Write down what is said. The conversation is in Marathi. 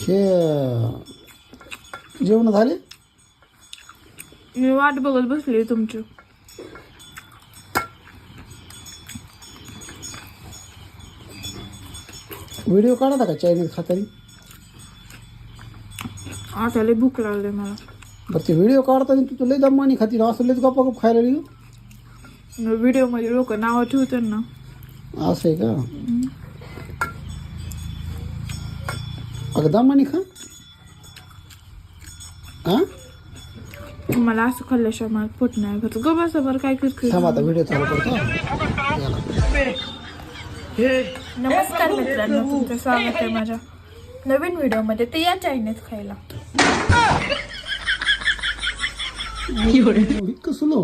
हे जेवण झाले? मी वाट बघत बसली तुमची. व्हिडिओ काढता का चायनीज खातानी? आता लय भूक लागली मला. बरं ते व्हिडिओ काढताना तू लय दमानी खाती असं लयच गप्पा गप खायला लागली. व्हिडिओ मध्ये लोक नाव ठेवतात ना. असं आहे का? अगं दमानी खा. हा मला असं खाल्ल्याशिवाय मला पोट नाही भरत. ग बसा बरं काय करते. थांब आता व्हिडिओ चालू करतो. नमस्कार मित्रांनो, तुमचं स्वागत आहे माझ्या नवीन व्हिडिओ मध्ये. ते या चायनीज खायला. इतकं सुलो